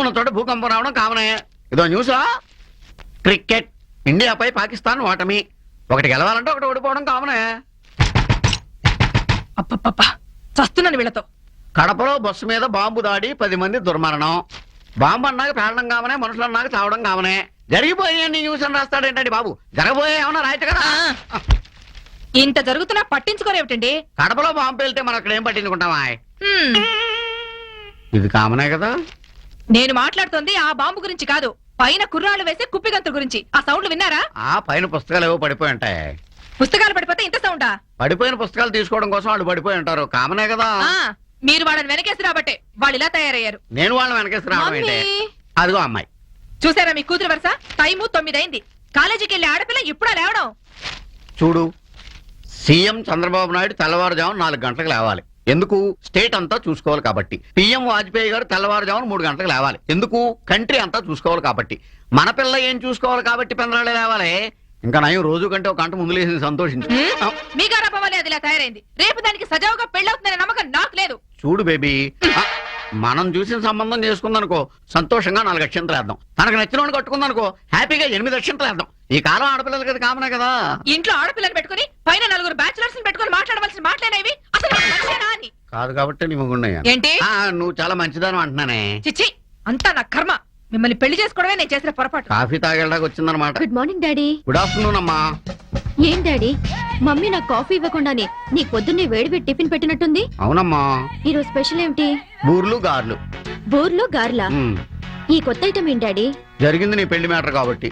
ఉన్న చోట భూకంపం రావడం కామనే. ఇదో న్యూసా, క్రికెట్ ఇండియాపై పాకిస్తాన్ ఓటమి. ఒకటి గెలవాలంటే ఒకటి ఓడిపోవడం కామనే. అప్పప్ప చస్తున్నాను వీళ్ళతో. కడపలో బస్సు మీద బాంబు దాడి 10 మంది దుర్మరణం. బాంబు అన్నాక పేలడం కామనే, మనుషులు అన్నాక చావడం కామనే. జరిగిపోయే న్యూస్ అని రాస్తాడేంటండి బాబు? జరగబోయే ఏమన్నా రాయట కదా. ఇంత జరుగుతున్నా పట్టించుకోరేమిటండి? కడపలో బాంబు పేలితే మనం అక్కడ ఏం పట్టించుకుంటామా? ఇది కామనే కదా. నేను మాట్లాడుతోంది ఆ బాంబు గురించి కాదు, పైన కుర్రాళ్ళు వేసే కుప్పిగంతుల గురించి. ఆ సౌండ్లు విన్నారా? ఆ పైన పుస్తకాలు ఏవో పడిపోయి ఉంటాయి. పుస్తకాలు పడిపోతే ఇంత సౌండా? పడిపోయిన పుస్తకాలు తీసుకోవడం కోసం వాళ్ళు పడిపోయి ఉంటారు. కామనే కదా. మీరు వాళ్ళని వెనకేసి రాబట్టే వాళ్ళు ఇలా తయారయ్యారు. నేను వాళ్ళని వెనకేసి రావడం ఏంటి? అదిగో అమ్మాయి చూసారా మీ కూతురు వరుస? టైము 9 అయింది. కాలేజీకి వెళ్ళి ఆడపిల్ల ఇప్పుడా లేవడం? చూడు, సీఎం చంద్రబాబు నాయుడు తెల్లవారుజామున 4 గంటలకు లేవాలి. ఎందుకు? స్టేట్ అంతా చూసుకోవాలి కాబట్టి. పిఎం వాజ్పేయి గారు తెల్లవారుజామున 3 గంటలకు లేవాలి. ఎందుకు? కంట్రీ అంతా చూసుకోవాలి కాబట్టి. మన పిల్ల ఏం చూసుకోవాలి కాబట్టి పెందరాలే లేవాలి. ఇంకా నయం రోజు కంటే ఒక గంట ముందు లేసి సంతోషించు. మీ గారాబవ్వాలి అది ఇలా తయారైంది. రేపు దానికి సజావుగా పెళ్ళవుతుందనే నమ్మకం నాకు లేదు. చూడు బేబీ, మనం చూసిన సంబంధం చేసుకుందనుకో సంతోషంగా 4 అక్షంతలు వేద్దాం. తనకు నచ్చిన వాడిని కట్టుకుందనుకో హ్యాపీగా 8 అక్షంతలు వేద్దాం. ఈ కాలం ఆడపిల్లలకి అది కామనే కదా. ఇంట్లో ఆడపిల్లని పెట్టుకుని పైన 4 బ్యాచులర్స్ పెట్టుకుని మాట్లాడవలసిన మాట్లాడేవి అసలు అని కాదు కాబట్టి నీ మొగున్నాయా ఏంటి? నువ్వు చాలా మంచిదాను అంటున్నానే. చిచ్చి, అంతా నా కర్మ. మిమ్మల్ని పెళ్లి చేసుకోవడమే నేను చేసిన పొరపాటు. కాఫీ తాగేలాగా వచ్చిందనమాట. Good morning daddy. Good afternoon అమ్మా. ఏం డాడీ, మమ్మీ నాకు కాఫీ ఇవ్వకుండానే నీకు పొద్దున్నే వేడి టిఫిన్ పెట్టినట్టుంది. అవునమ్మా. ఈరోజు స్పెషల్ ఏమిటి? బూర్లు గార్లు. బూర్లు గార్లా? ఈ కొత్త ఐటమ్ ఏం డాడీ? జరిగింది నీ పెళ్లి మ్యాటర్ కాబట్టి.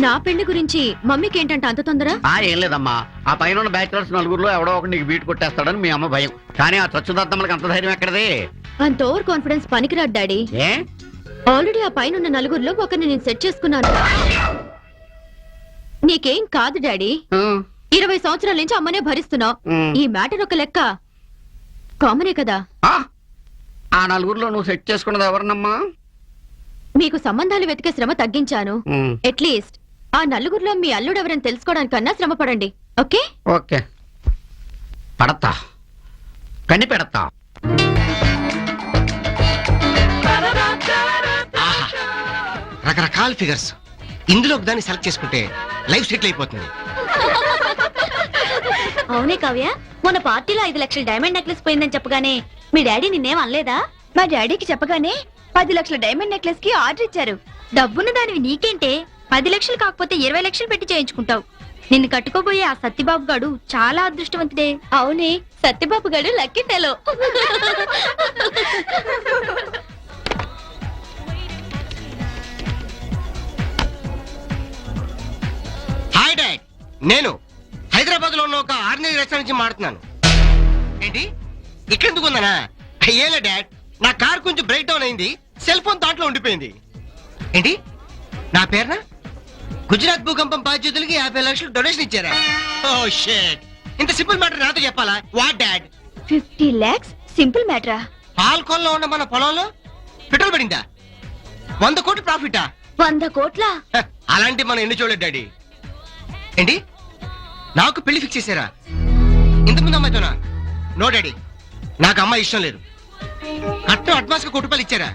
నా పెళ్లి గురించి మమ్మీకి ఏంటంటే అంత తొందర? ఏం లేదమ్మా, ఆ పైన ఉన్న బ్యాచులర్స్ 4 ఎవడో ఒకటి నీకు బీట్ కొట్టేస్తాడని మీ అమ్మ భయం. కానీ ఆ చచ్చుదత్తమ్మలకి అంత ధైర్యం ఎక్కడది? అంత ఓవర్ కాన్ఫిడెన్స్ పనికిరాదు డాడీ. ఏ? ఆల్రెడీ ఆ పైన 4 ఒకరిని నేను సెట్ చేసుకున్నాను. నీకేం కాదు డాడీ. 20 సంవత్సరాల నుంచి అమ్మనే భరిస్తున్నావు. ఈ మ్యాటర్ ఒక లెక్క కామనే కదా. ఆ 4 నువ్వు సెట్ చేసుకున్నది ఎవరినమ్మా? మీకు సంబంధాలు వెతికే శ్రమ తగ్గించాను. అట్లీస్ట్ ఆ 4 మీ అల్లుడు ఎవరని తెలుసుకోవడానికన్నా శ్రమ పడండి. ఓకే? ఓకే, పడతా, కని పెడతా. రకరకాల ఫిగర్స్, ఇందులో దాన్ని సెలెక్ట్ చేసుకుంటే లైఫ్ సెటిల్ అయిపోతుంది. అవునే కావ్య, మొన్న పార్టీలో 5 లక్షల డైమండ్ నెక్లెస్ పోయిందని చెప్పగానే మీ డాడీ నిన్నేం అనలేదా? మా డాడీకి చెప్పగానే 10 లక్షల డైమండ్ నెక్లెస్ కి ఆర్డర్ ఇచ్చారు. డబ్బున్న దానివి నీకేంటే? 10 లక్షలు కాకపోతే 20 లక్షలు పెట్టి చేయించుకుంటావు. నిన్ను కట్టుకోబోయే ఆ సత్యబాబు గాడు చాలా అదృష్టవంతుడే. అవునే, సత్యబాబు గారు లక్కీ ఫెలో. హాయ్ డాడ్, నేను హైదరాబాద్ లో ఉన్న ఒక ఆర్డినరీ రెస్టారెంట్ నుంచి మాట్లాడుతున్నాను. ఏంటి ఇక్కడెందుకు ఉందనా? అయ్యేలా డాడ్, నా కార్ కొంచెం బ్రేక్ డౌన్ అయింది, సెల్ ఫోన్ దాంట్లో ఉండిపోయింది. ఏంటి నా పేరున గుజరాత్ భూకంపం బాధ్యతలకి 50 లక్షలు డొనేషన్ ఇచ్చారా? ఓ షిట్, ఇంత సింపుల్ మ్యాటర్ నాతో చెప్పాలా? What dad? 50 lakhs సింపుల్ మ్యాటరా? పాల్కొల్లో ఉన్న మన పొలంలో పెట్రోల్ పడిందా? 100 కోట్లు ప్రాఫిటా? 100 కోట్ల? అలాంటి మనం ఎన్ని చూడలేదు డాడీ. ఏంటి నాకు పెళ్లి ఫిక్స్ చేశారా? ఇంతకుముందు అమ్మాయితోనా? నో డాడీ, నాకు అమ్మాయి ఇష్టం లేదు. కట్నం అడ్వాన్స్ గా 1 కోటి రూపాయలు ఇచ్చారా?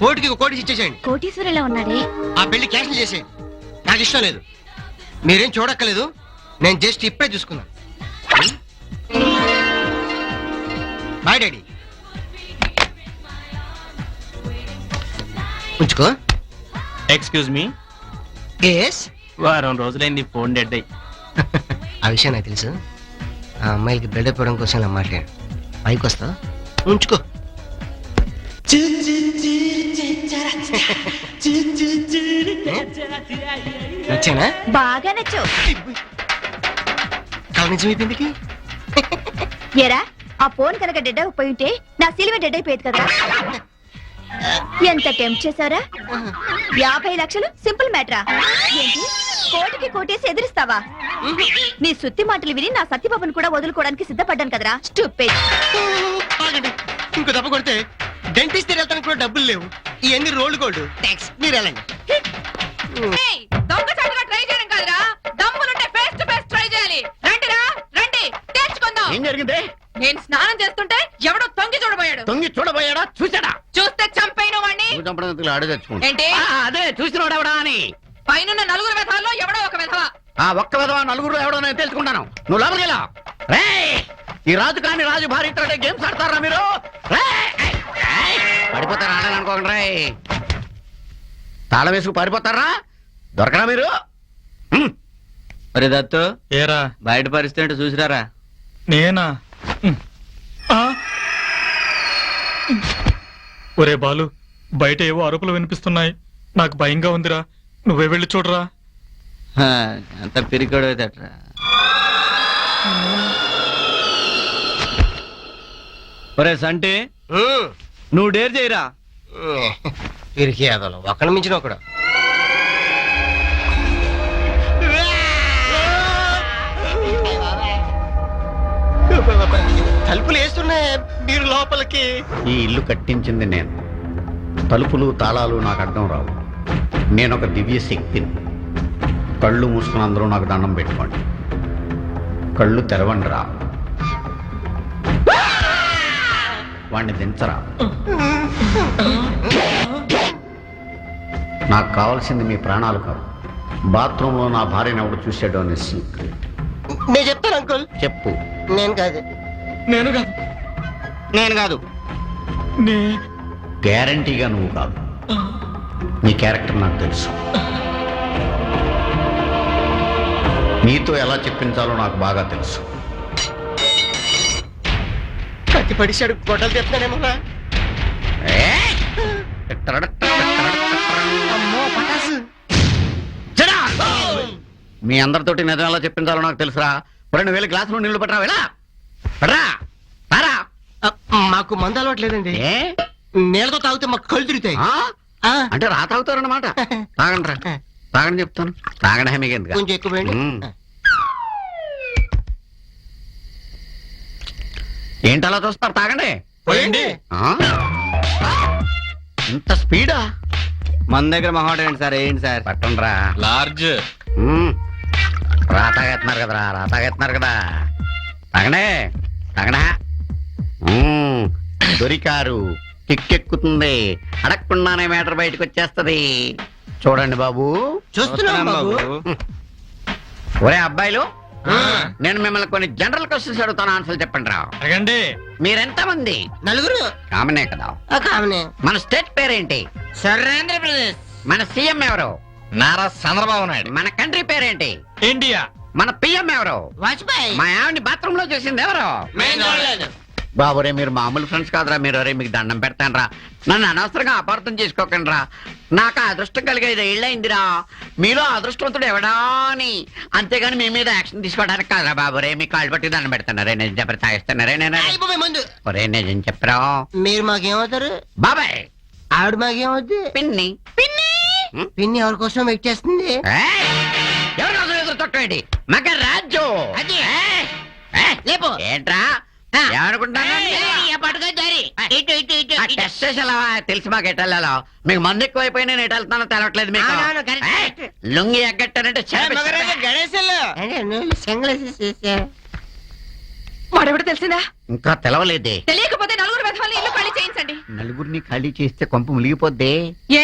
కోటికి 1 కోటి ఇచ్చేసేయండి. కోటీశ్వరులా ఉన్నాడే. ఆ పెళ్లి క్యాన్సిల్ చేసేయండి, నాకు ఇష్టం లేదు. మీరేం చూడక్కలేదు, నేను జస్ట్ ఇప్పుడే చూసుకున్నా. Bye daddy. ఉంచుకో. Excuse me. ఎస్. వారం రోజులైంది ఫోన్ డెడ్ అయ్యి. ఆ విషయం నాకు తెలుసు. ఆ అమ్మాయిలకి బిల్డప్ ఇవ్వడం కోసం ఇలా మాట్లాడాను. పైకి వస్తా, ఉంచుకో. నచ్చానా? బాగా నచ్చావు. కవనించమైపోయిందికి. ఎరా, ఆ ఫోన్ కనుక డెడ్ అయిపోయి ఉంటే నా సిల్వర్ డెడ్ అయిపోయేది కదా. ఎంత టెంప్ట్ చేశారా? 50 లక్షలు సింపుల్ మ్యాటరా? ఏంటి కోటికి కోటేసి ఎదిరిస్తావా? నీ సుత్తి మాటలు విని నా సత్యబాబుని కూడా వదులుకోవడానికి సిద్ధపడ్డాను కదరా. స్టూపిడ్. ఇంకో దెబ్బ కొడితే డెంటిస్ట్ వెళ్తానికి కూడా డబ్బులు లేవు. ఇవన్నీ రోల్డ్ గోల్డ్. థాంక్స్, మీరు వెళ్ళండి. దొంగచాటుగా ట్రై చేయడం కాదురా, దమ్ములుంటే ఫేస్ టు ఫేస్ ట్రై చేయాలి. రండిరా, రండి, తెచ్చుకుందాం. ఏం జరిగింది? నేను స్నానం చేస్తుంటే ఎవడో తొంగి చూడబోయాడు. తొంగి చూడబోయాడా? చూసాడా? చూస్తే చంపేను వాణ్ణి. చంపడం ఎందుకు ఆడే తెచ్చుకుంటా ఏంటి అదే చూసినోడు ఎవడా అని పైన నలుగురు వెధవాల్లో ఎవడో ఒక వెధవ ఆ ఒక్క విధవా నలుగురు ఎవడో నేను తెలుసుకుంటాను నువ్వు లోపలికి వెళ్ళా రే ఈ రాజు కాని రాజు భార్యతో గేమ్స్ ఆడతారా మీరు పడిపోతారా ఆడాలి అనుకోకండి రే తాళం వేసుకు పారిపోతారా దొరకరా మీరు మరి దత్తు ఏరా బయట పరిస్థితి ఏంటో చూసిరారా నేనా ఒరే బాలు బయట ఏవో అరుపులు వినిపిస్తున్నాయి నాకు భయంగా ఉందిరా నువ్వే వెళ్ళి చూడరా అంత పిరికడు అవుతాడ్రా ఒరే సంటే నువ్వు డేర్ చేయరా తిరిగి అదలు ఒకరి మించిన ఒకడు తలుపులు వేస్తున్నాయి మీరు లోపలికి ఈ ఇల్లు కట్టించింది నేను తలుపులు తాళాలు నాకు అడ్డం రావు నేను ఒక దివ్య శక్తిని కళ్ళు మూసుకుని అందరూ నాకు దండం పెట్టుకోండి కళ్ళు తెరవండి రా వాణ్ణి దించరా నాకు కావాల్సింది మీ ప్రాణాలు కాదు బాత్రూంలో నా భార్యను ఎవడు చూసాడో అని సీక్రెట్ నేను చెప్తాను అంకుల్ చెప్పు నేను కాదు నేను కాదు నేను కాదు నే గ్యారంటీగా నువ్వు కాదు నీ క్యారెక్టర్ నాకు తెలుసు నీతో ఎలా చెప్పించాలో నాకు బాగా తెలుసు కత్తి పడిశాడు గొడ్డలు తెస్తున్నానేమో మీ అందరితోటి నిజం ఎలా చెప్పించాలో నాకు తెలుసురా 2,000 గ్లాసులు నీళ్లు పట్టరా వెళ్ళా పడరా రారా మాకు మందు అలవాట్లేదండి ఏ నీళ్ళతో తాగితే మాకు కళ్ళు తిరుగుతాయి ఆ? అంటే రా తాగుతారన్నమాట తాగండి రా తాగండి చెప్తాను తాగండి మీకు ఎందుకు కొంచెం ఎక్కువ వేయండి. ఏంటి అలా చూస్తారు తాగండి పోయండి. ఆ? ఇంత స్పీడా మన దగ్గర మహాట ఏంటి సార్ ఏంటి సార్ పట్టండి రా లార్జ్ రా తాగేస్తున్నారు కదరా రా తాగేస్తున్నారు కదా తాగండి తాగడా దొరికారు కిక్కెక్కుతుంది అడగకుండానే మేటర్ బయటకు వచ్చేస్తది చూడండి బాబు చూస్తున్నాం బాబు ఒరే అబ్బాయిలు నేను మిమ్మల్ని కొన్ని జనరల్ క్వశ్చన్స్ అడుగుతాను ఆన్సర్ చెప్పండి రా అడగండి మీరెంత మంది నలుగురు కామనే కదా కామనే మన స్టేట్ పేరేంటి సరేంద్రప్రదేశ్ మన సీఎం ఎవరు నారా చంద్రబాబు నాయుడు మన కంట్రీ పేరేంటి ఇండియా మన పిఎం ఎవరు వాజ్పేయి మా ఆవిడ్ని బాత్రూమ్ లో చూసింది ఎవరు బాబురే మీరు మామూలు ఫ్రెండ్స్ కాదురా మీరు అరే మీకు దండం పెడతాను రా నన్ను అనవసరంగా అపార్థం చేసుకోకండి రా నాకు అదృష్టం కలిగే 5 ఏళ్ళయిందిరా మీలో అదృష్టవంతుడు ఎవడా అని అంతేగాని మీ మీద యాక్షన్ తీసుకోవడానికి కాదురా బాబురే మీ కాళ్ళు పట్టి దండం పెడతానరే నేను చెప్పి తాగిస్తానరే నేను ముందు ఒరే నిజం చెప్పరా మీరు మాకేమవుతారు బాబాయ్ ఆవిడ మాకేమవుద్ది పిన్ని పిన్ని ఎవరి కోసం వెయిట్ చేస్తుంది ఎవరి కోసం ఎదురు తొట్టండి మగ రాజు లేపు ఏంట్రా ఏమనుకుంటాను టెస్ట్ చేసేలా తెలిసి మాకు ఎట్టెళ్ళాలో మీకు మందు ఎక్కువైపోయి నేను ఎటు వెళ్తానో తెలవట్లేదు మీకు అవునవును, correct, correct. లుంగి ఎగ్గట్టానంటే వాడెవడు తెలిసిందా ఇంకా తెలవలేదే తెలియకపోతే నలుగురు వెధవాల్ని ఇల్లు ఖాళీ చేయించండి నలుగురిని ఖాళీ చేస్తే కొంప ములిగిపోద్దే ఏ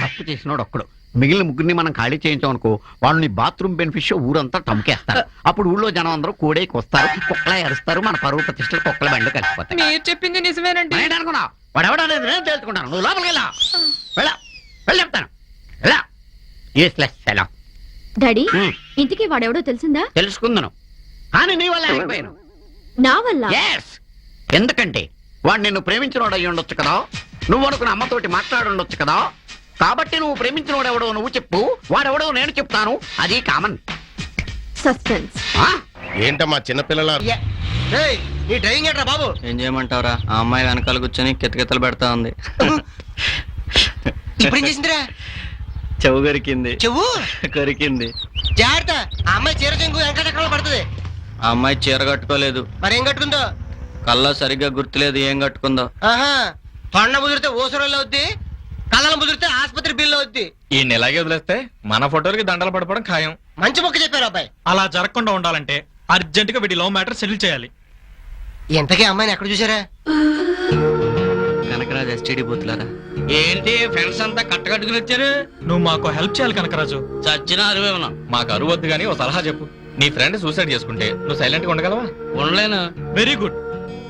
తప్పు చేసినోడు ఒక్కడు మిగిలిన ముగ్గురిని మనం ఖాళీ చేయించామనుకో వాళ్ళని బాత్రూమ్ బెనిఫిషియో ఊరంతా టమ్కేస్తారు అప్పుడు ఊళ్ళో జనం అందరూ కోడేకి వస్తారు కుక్కలే అరుస్తారు మన పరువు ప్రతిష్టలు కుక్కల బండ్లు కలిసిపోతాయి మీరు చెప్పింది నిజమేనండి అనుకున్నావు వాడు ఎవడనేది నేను తెలుసుకుంటాను నువ్వు లోపలికి వెళ్ళా వెళ్ళి చెప్తాను వెళ్ళా యూస్లెస్ ఫెలో డాడీ ఇంటికి వాడెవడో తెలిసిందా తెలుసుకుందాను కానీ నీ వల్ల అయిపోయాను నా వల్ల ఎస్ ఎందుకంటే వాడు నిన్ను ప్రేమించినోడు అయ్యి ఉండొచ్చు కదా నువ్వు అనుకున్న అమ్మతోటి మాట్లాడుండొచ్చు కదా కాబట్టి నువ్వు ప్రేమించినోడు ఎవడో నువ్వు చెప్పు వాడెవడో నేను చెప్తాను అది కామన్ సస్పెన్స్ ఏంటమ్మా చిన్నపిల్లల నీ డ్రైవింగ్ ఏంట్రా బాబు ఏం చేయమంటావురా ఆ అమ్మాయి వెనకాల కూర్చొని కితకితలు పెడతా ఉంది ఇప్పుడు ఏం చేసిందిరా చెవు కొరికింది చెవు కొరికింది జాగ్రత్త ఆ అమ్మాయి చీర చెంగు వెంకటెక్కడ పడుతుంది ఆ అమ్మాయి చీర కట్టుకోలేదు మరేం కట్టుకుందో కళ్ళ సరిగ్గా గుర్తులేదు ఏం కట్టుకుందో ఆహా తొండ ముదిరితే ఓసరోళ్ళు అవుద్ది కళ్ళను ముదిరితే ఆసుపత్రి బిల్లు అవుద్ది ఈ నెలాగే వదిలేస్తే మన ఫోటోలకి దండలు పడిపోవడం ఖాయం మంచి మొక్క చెప్పారు అబ్బాయి అలా జరగకుండా ఉండాలంటే అర్జెంట్ గా వీడి లవ్ మ్యాటర్ సెటిల్ చేయాలి ఎంతకీ అమ్మాయిని ఎక్కడ చూసారా కనకరాజ్ ఎస్టీడీ బూత్లారా ఏంటి ఫ్రెండ్స్ అంతా కట్టకట్టుకుని వచ్చారు? నువ్వు మాకు హెల్ప్ చేయాలి కనకరాజు. చచ్చిన అరువే ఉన్నాం. మాకు అరువు వద్దు కానీ ఓ సలహా చెప్పు. నీ ఫ్రెండ్ సూసైడ్ చేసుకుంటే నువ్వు సైలెంట్ గా ఉండగలవా? ఉండలేను. Very good.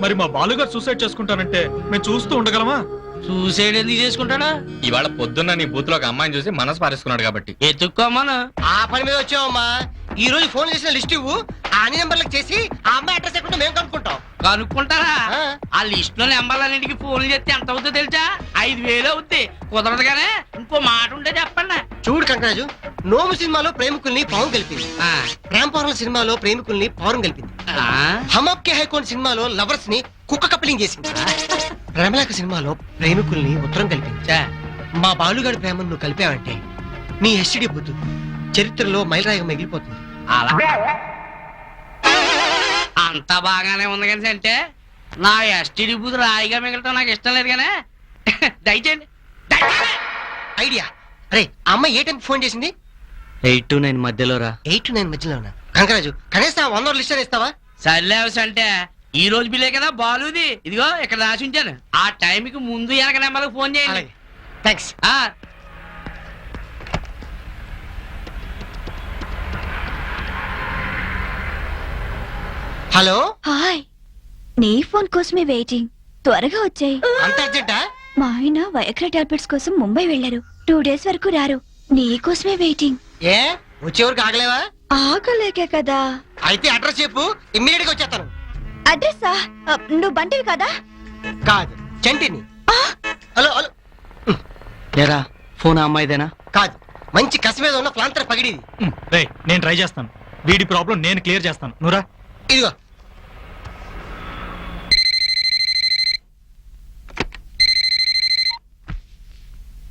మరి మా బాలుగారు సూసైడ్ చేసుకుంటానంటే మేము చూస్తూ ఉండగలమా? సూసైడ్ ఎందుకు చేసుకుంటాడా? ఇవాళ పొద్దున్న నీ బూత్ లో ఒక అమ్మాయిని చూసి మనసు పారేసుకున్నాడు కాబట్టి. ఎత్తుక్కోమను. ఆ పని మీద వచ్చావమ్మా. ఈ రోజు ఫోన్ చేసిన లిస్ట్ ఇవ్వు, ఆ అన్ని నెంబర్లకు చేసి ఆ అమ్మాయి అడ్రస్ ఎక్కడ మేము కనుక్కుంటాం. కనుక్కుంటారా? ఆ. ఆ లిస్ట్ లో నెంబర్లన్నింటికి ఫోన్లు చేస్తే ఎంత అవుతుందో తెలుసా? 5,000 అవుద్ది. కుదరదు కానీ ఇంకో మాట ఉంటే చెప్పండి. చూడు కంకరాజు, నోము సినిమాలో ప్రేమికుల్ని పాము కలిపింది, ఆ. ప్రేమపారం సినిమాలో ప్రేమికుల్ని పావురం కలిపింది, ఆ? హమ్ అప్ కే హై కౌన్ సినిమాలో లవర్స్ ని కుక్క కప్లింగ్ చేసింది, ప్రేమలేఖ సినిమాలో ప్రేమికుల్ని ఉత్తరం కలిపింది. చా. మా బాలుగాడి ప్రేమను నువ్వు కలిపావంటే నీ ఎస్టిడి బుద్ధు చరిత్రలో మైలురాయిగా మిగిలిపోతుంది. అలా అంతా బాగానే ఉంది కానీ అంటే నా ఎస్టీడీ బూత్ రాయిగా మిగలటం నాకు ఇష్టం లేదు కానీ దయచేయండి. ఐడియా. అరే ఆ అమ్మాయి ఏ టైం ఫోన్ చేసింది? 8 to 9 మధ్యలో రా. 8 to 9 మధ్యలో ఉన్నా. కంకరాజు కనీసం 100 లిస్ట్ అని ఇస్తావా? సర్లేవస్ అంటే ఈ రోజు బిల్లే కదా బాలుది. ఇదిగో ఇక్కడ రాసి ఉంచాను. ఆ టైంకి ముందు వెనక నెంబర్కి ఫోన్ చేయండి. అలాగే, థ్యాంక్స్. ఆ. హలో, హాయ్, నీ ఫోన్ కోసమే వెయిటింగ్. త్వరగా వచ్చాయి. అంత అర్జెంటా? మా ఆయన వయక్రా టాబ్లెట్స్ కోసం ముంబై వెళ్ళారు. 2 days వరకు రారు. నీ కోసమే వెయిటింగ్. ఏ వచ్చే వరకు ఆగలేవా? ఆగలేకే కదా. అయితే అడ్రస్ చెప్పు, ఇమ్మీడియట్ గా వచ్చేస్తాను. అడ్రస్సా? నువ్వు బంటివి కదా? కాదు, చంటిని. Hello hello. లేరా ఫోన్ ఆ అమ్మాయిదేనా? కాదు, మంచి కసి మీద ఉన్న ఫ్లాంతర్ పగిడిది. రే నేను ట్రై చేస్తాను. వీడి ప్రాబ్లం నేను క్లియర్ చేస్తాను. నువ్వురా. ఇదిగో.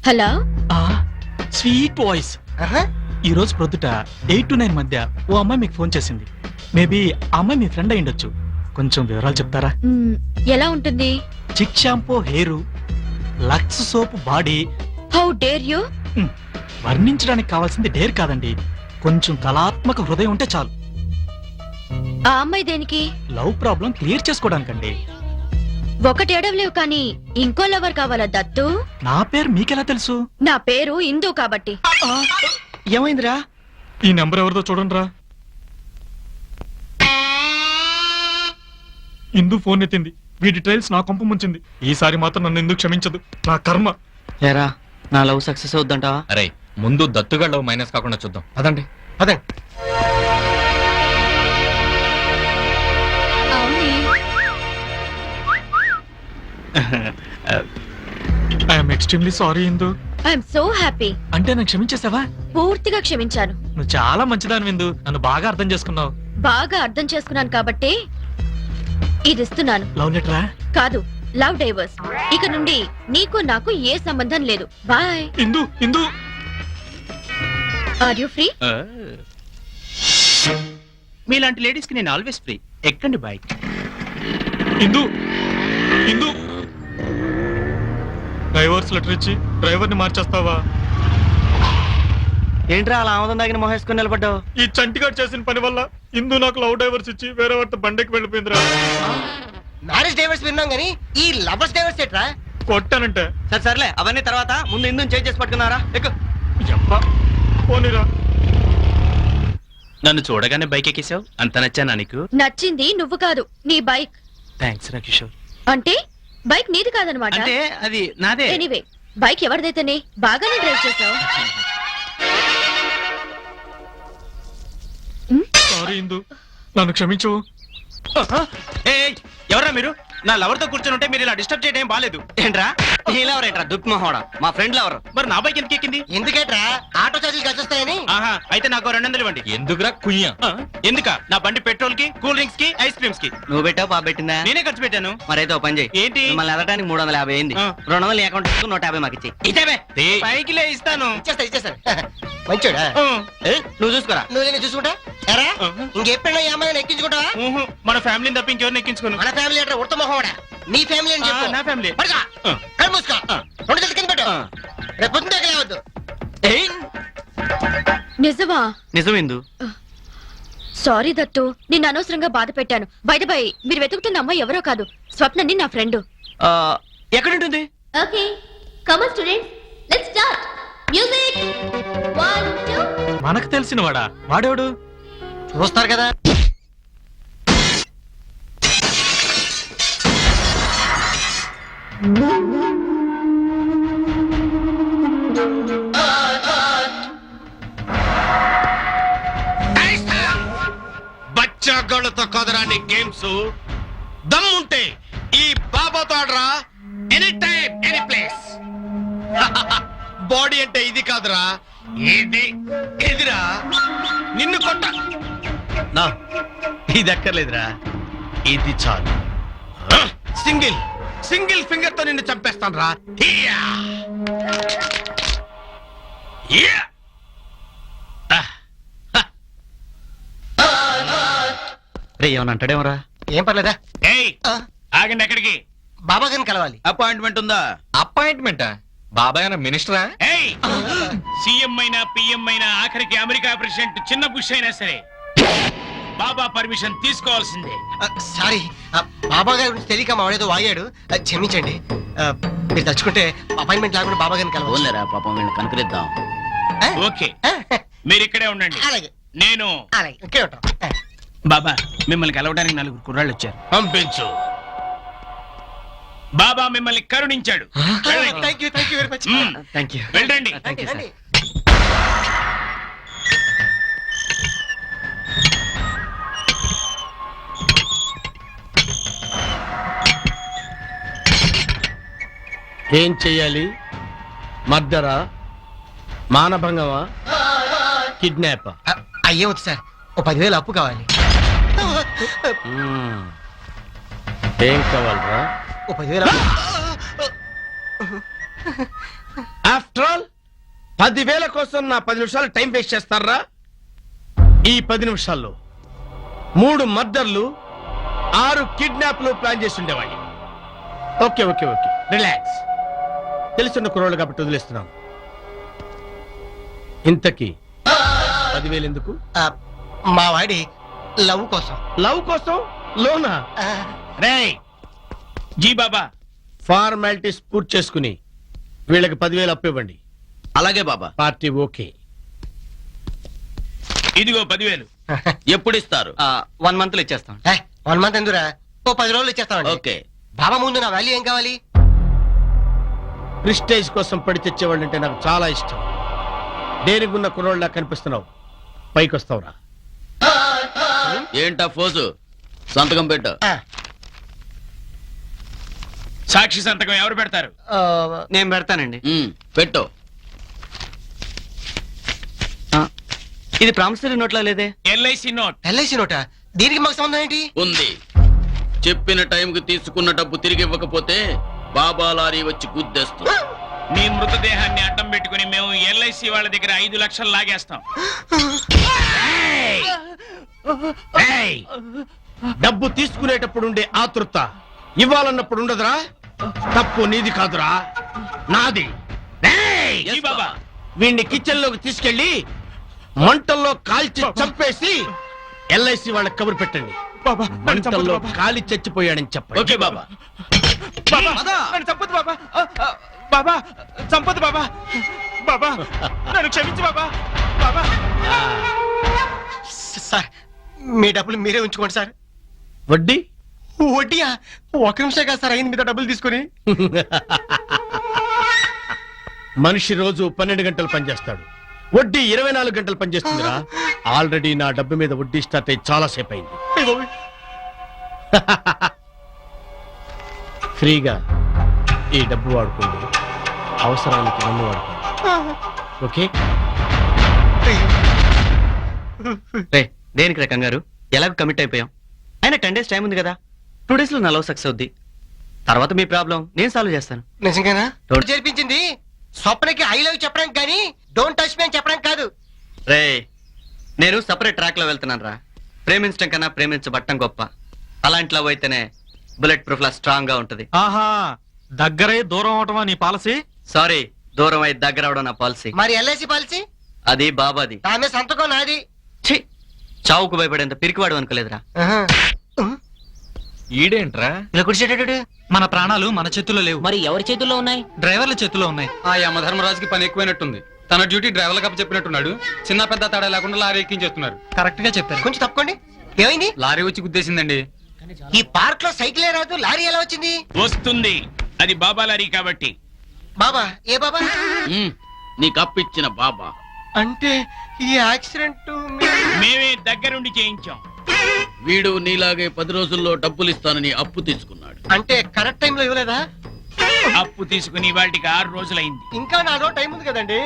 హలో. Sweet voice. ఆహా. ఈ రోజు ప్రొద్దుట 8 to 9 మధ్య ఓ అమ్మాయి మీకు ఫోన్ చేసింది. మేబీ ఆ అమ్మాయి మీ ఫ్రెండ్ అయి ఉండొచ్చు. కొంచెం వివరాలు చెప్తారా? ఎలా ఉంటుంది? Chik shampoo hair, Lux soap body. How dare you? వర్ణించడానికి కావాల్సింది డేర్ కాదండి, కొంచెం కళాత్మక హృదయం ఉంటే చాలు. ఆ అమ్మాయి దేనికి? లవ్ ప్రాబ్లం క్లియర్ చేసుకోవడానికండి. ఒకటి ఏడవలేవు కానీ ఇంకో లవర్ కావాలా దత్తు? నా పేరు మీకెలా తెలుసు? నా పేరు ఇందు కాబట్టి. ఏమైందిరా? ఈ నెంబర్ ఎవరిదో చూడండి రా. ఇందు ఫోన్ ఎత్తింది. వీటి ట్రైల్స్ నా కొంప ముంచింది. ఈసారి మాత్రం నన్ను ఎందుకు క్షమించదు, నా కర్మ. లేరా నా లవ్ సక్సెస్ అవుద్దంటావా? అరే ముందు దత్తుగా లవ్ మైనస్ కాకుండా చూద్దాం. అదండి పదండి. I'm extremely sorry Indu. I'm so happy. అంటే నన్ను క్షమించేసావా? పూర్తిగా క్షమించాను. నువ్వు చాలా మంచిదాని విందు, నన్ను బాగా అర్థం చేసుకున్నావు. బాగా అర్థం చేసుకున్నాను కాబట్టి ఇది ఇస్తున్నాను. లవ్ లెటరా? కాదు, లవ్ డైవర్స్. ఇక నుండి నీకు నాకు ఏ సంబంధం లేదు. Bye. Indu Indu. Are you free? మీలాంటి లేడీస్ కి నేను ఆల్వేస్ ఫ్రీ. ఎక్కండి bike. Indu Indu. Divorce letter ఇచ్చి డ్రైవర్ ని మార్చేస్తావా? ఏంట్రా అలా ఆమోదం దాగిన మొహేసుకుని నిలబడ్డావు? ఈ చంటిగాడు చేసిన పని వల్ల ఇందు నాకు లవ్ డైవర్స్ ఇచ్చి వేరే వారితో బండెక్కి వెళ్ళిపోయిందిరా. మ్యారేజ్ డైవర్స్ విన్నాం గానీ ఈ లవర్స్ డైవర్స్ ఎట్రా? కొట్టానంటే. సర్లే అవన్నీ తర్వాత, ముందు ఇందుని చేంజ్ చేసి పట్టుకున్నారా? ఎక్కు. ఎప్పా పోనీరా. నన్ను చూడగానే బైక్ ఎక్కేసావు. అంత నచ్చానా నీకు? నచ్చింది నువ్వు కాదు, నీ బైక్. థ్యాంక్స్ రా కిషోర్. అంటే బైక్ నీది కాదనమాట. అంటే అది నాదే. ఎనీవే, బైక్ ఎవరిదైతేనే బాగానే డ్రైవ్ చేసావు. సారీ ఇందు, నన్ను క్షమించు. ఎవరా మీరు? నా లవర్ తో కూర్చొని ఉంటే మీరు ఇలా డిస్టర్బ్ చేయడం బాలేదు. ఏంట్రా నీలెవరేంట్రా దుక్మహోడా? మా ఫ్రెండ్ లవర్. మరి నా బైక్ ఎందుకు ఎక్కింది? ఎందుకేట్రా? ఆటో చార్జీలు ఖర్చు వస్తాయని. ఆహా, అయితే నాకు 200 ఇవ్వండి. ఎందుకురా కుయ్యా? ఎందుక? నా బండి పెట్రోల్ కి, కూల్ డ్రింక్స్ కి, ఐస్ క్రీమ్స్ కి. నువ్వు పెట్టావు పాప పెట్టిందా? నేనే ఖర్చు పెట్టాను. మరైతే ఓ పని చేయి. ఏంటి? మిమ్మల్ని వెళ్ళడానికి 350 అయింది. 200 అకౌంట్ 150 మాకు ఇచ్చి ఇదేమే పైకిలే ఇస్తాను. ఇచ్చేస్తారు. మంచోడా? నువ్వు చూసుకోరా. నువ్వు నేను చూసుకుంటా ఎరా? ఇంకెప్పుడైనా ఈ అమ్మాయిని ఎక్కించుకుంటావా? మన ఫ్యామిలీని తప్ప ఇంకెవరిని ఎక్కించుకోను. మన ఫ్యామిలీ అంటే ఉత్తమహోడా? నీ ఫ్యామిలీ అని చెప్పు. నా ఫ్యామిలీ. పడుకో. కళ్ళు మూసుకో. 2 చేతులు కింద పెట్టు. రేపు పొద్దున్న దగ్గర లేవద్దు. నిజమా? నిజమేందు. సారీ దత్తు, నిన్ను అనవసరంగా బాధ పెట్టాను. బయట బై మీరు వెతుకుతున్న అమ్మాయి ఎవరో కాదు, స్వప్నని నా ఫ్రెండ్. ఎక్కడుంటుంది? Okay, Come on, students. Let's start. Music. 1, 2. మనకు తెలిసిన వాడా వాడేవాడు? చూస్తారు కదా. బచ్చాగాళ్ళతో కదరాని గేమ్స్ దమ్ముంటే ఈ బాబాతో ఆడరా. Any time any place. Body అంటే ఇది కాదురా, ఇదిరా. నిన్ను కొట్ట నా ఇది ఎక్కర్లేదురా, ఇది చాలు. సింగిల్ ఫింగర్ తో నిన్ను చంపేస్తాను రా. రే ఏమన్నా అంటాడేమరా? ఏం పర్లేదా? ఆగండి, ఎక్కడికి? బాబా గారిని కలవాలి. అపాయింట్మెంట్ ఉందా? అపాయింట్మెంటా? బాబాయ్ అన్న మినిస్టరా? సీఎం అయినా పిఎం అయినా ఆఖరికి అమెరికా ప్రెసిడెంట్ చిన్న బుష్ అయినా సరే బాబా పర్మిషన్ తీసుకోవాల్సిందే. సారీ, బాబా గారి గురించి తెలియక మా వాడేదో వాగాడు, క్షమించండి. మీరు తలుచుకుంటే అపాయింట్మెంట్ లేకుండా బాబా గారిని కలవాలి. ఓన్లేరా పాపం, వీళ్ళని కనుకరిద్దాం. ఓకే, మీరు ఇక్కడే ఉండండి. అలాగే నేను అలాగే ఇక్కడే ఉంటాం. బాబా మిమ్మల్ని కలవడానికి 4 కుర్రాళ్ళు వచ్చారు. పంపించు. బాబా మిమ్మల్ని కరుణించాడు. Thank you very much. Thank you. వెళ్ళండి. రండి. ఏం చెయ్యాలి? మర్డరా, మానభంగమా, కిడ్నాప్? అయ్యే వద్దు సార్, ఓ 10,000 అప్పు కావాలి. ఏం కావాలరా? ఓ 10,000 ఆఫ్టర్ ఆల్ 10,000 కోసం నా 10 నిమిషాలు టైం వేస్ట్ చేస్తారా? ఈ 10 నిమిషాల్లో 3 మర్డర్లు, 6 కిడ్నాప్లు ప్లాన్ చేసి ఉండేవాడిని. Okay okay okay, relax. తెలుసున్న కుర్రోళ్ళు కాబట్టి వదిలేస్తున్నాను. ఇంతకీ 10,000 ఎందుకు? మా వాడి లవ్ కోసం. లవ్ కోసం లోనా? రేయ్ జీ బాబా, ఫార్మాలిటీస్ పూర్తి చేసుకుని వీళ్ళకి 10,000 అప్పు ఇవ్వండి. అలాగే బాబా. Party okay. ఇదిగో 10,000. ఎప్పుడు ఇస్తారు? 1 month లో ఇచ్చేస్తాం. 1 month ఎందురా, ఓ 10 రోజులు ఇచ్చేస్తామండి. ఓకే. బాబా ముందు నా వాల్యూ ఏం కావాలి? ప్రిస్టేజ్ కోసం పడి తెచ్చేవాళ్ళు అంటే నాకు చాలా ఇష్టం. దేనికున్న కుర్రోళ్ళ కనిపిస్తున్నావు, పైకి వస్తావురా. ఏంటా ఫోజు? సంతకం పెట్టు. సాక్షి సంతకం ఎవరు పెడతారు? నేను పెడతానండి. పెట్టు. ఇది ప్రామిసరీ నోట్లా లేదే? LIC note. ఎల్ఐసి నోటా? దీనికి మాకు సంబంధం ఏంటి? ఉంది. చెప్పిన టైంకి తీసుకున్న డబ్బు తిరిగి ఇవ్వకపోతే బాబా లారీ వచ్చి గుద్దేస్తుంది. మీ మృతదేహాన్ని అడ్డం పెట్టుకుని మేము ఎల్ఐసి వాళ్ళ దగ్గర 5 లక్షలు లాగేస్తాం. డబ్బు తీసుకునేటప్పుడు ఉండే ఆతృత ఇవ్వాలన్నప్పుడు ఉండదురా. తప్పు నీది కాదురా, నాది. జీ బాబా, వీడిని కిచెన్ లోకి తీసుకెళ్లి మంటల్లో కాల్చి చంపేసి ఎల్ఐసి వాళ్ళకి కబురు పెట్టండి. మంటల్లో కాలి చచ్చిపోయాడని చెప్పండి. ఓకే బాబా. చంపదు బాబా. బాబా చంపదు బాబా. బాబా నన్ను క్షమించు బాబా. బాబా సార్, మీ డబ్బులు మీరే ఉంచుకోండి సార్. వడ్డీ? వడ్డీయా? 1 నిమిషం కాదు సార్ అయింది మీద డబ్బులు తీసుకుని. మనిషి రోజు 12 గంటలు పనిచేస్తాడు, వడ్డీ 24 గంటలు పనిచేస్తుందిరా. ఆల్రెడీ నా డబ్బు మీద వడ్డీ స్టార్ట్ అయ్యి చాలా సేపు అయింది. ఫ్రీగా ఈ డబ్బు వాడుకోండి, అవసరానికి నన్ను వాడుకోండి. ఓకే? రే దేనికి రకం గారు, ఎలాగో కమిట్ అయిపోయాం. అయినా 10 days టైం ఉంది కదా. 2 days లో నా లవ్ సక్సెస్ అవుద్ది. తర్వాత మీ ప్రాబ్లం నేను సాల్వ్ చేస్తాను. నిజంగానా? చేర్పించింది స్వప్నకి ఐ లవ్ చెప్పడానికి కానీ డోంట్ టచ్ మీ అని చెప్పడానికి కాదు. రే నేను సపరేట్ ట్రాక్ లో వెళ్తున్నాను రా. ప్రేమించడం కన్నా ప్రేమించబట్టం గొప్ప. అలాంటి లవ్ అయితేనే బుల్లెట్ ప్రూఫ్ లా స్ట్రాంగ్ గా ఉంటది. ఆహా, దగ్గరై దూరం అవటమా నీ పాలసీ? సారీ, దూరం అయి దగ్గర అవడం నా పాలసీ. మరి ఎల్ఐసి పాలసీ? అది బాబాది. ఆమె సంతకం నాది. ఛీ, చావుకు భయపడేంత పిరికివాడు అనుకోలేదురా. ఈడేంట్రా ఇలా కుడిచేటాడు. మన ప్రాణాలు మన చేతుల్లో లేవు, మరి ఎవరి చేతుల్లో ఉన్నాయి? డ్రైవర్ల చేతుల్లో ఉన్నాయి. ఆ యమధర్మరాజుకి పని ఎక్కువైనట్టుంది. తన డ్యూటీ డ్రైవర్ల కప్ప చెప్పినట్టున్నాడు. చిన్న పెద్ద తేడా లేకుండా లారీ ఎక్కించేస్తున్నారు. కరెక్ట్ గా చెప్పారు. కొంచెం తప్పుకోండి. ఏమైంది? లారీ వచ్చి గుద్దేసిందండి. ఈ పార్క్ లో సైకిలే రాదు, లారీ ఎలా వచ్చింది? వస్తుంది, అది బాబా లారీ కాబట్టి. బాబా? ఏ బాబా? నీకు అప్పిచ్చిన బాబా. అంటే ఈ యాక్సిడెంట్ మేమే దగ్గరుండి చేయించాం. వీడు నీలాగే 10 రోజుల్లో డబ్బులు ఇస్తానని అప్పు తీసుకున్నాడు. అంటే కరెక్ట్ టైం లో ఇవ్వలేదా? అప్పు తీసుకుని వాటికి 6 రోజులైంది. ఇంకా నాలో టైం ఉంది కదండి.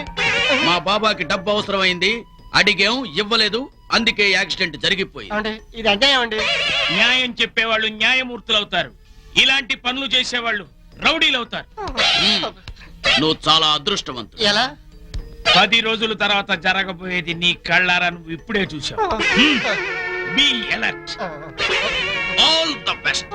మా బాబాకి డబ్బు అవసరమైంది, అడిగాం ఇవ్వలేదు, అందుకే యాక్సిడెంట్ జరిగిపోయింది. అంటే ఇది అన్యాయం. న్యాయం చెప్పేవాళ్ళు న్యాయమూర్తులు అవుతారు, ఇలాంటి పనులు చేసేవాళ్ళు రౌడీలు అవుతారు. నువ్వు చాలా అదృష్టవంతుడు. ఎలా? 10 రోజుల తర్వాత జరగబోయేది నీ కళ్ళారా నువ్వు ఇప్పుడే చూసావు. Be alert. All the best.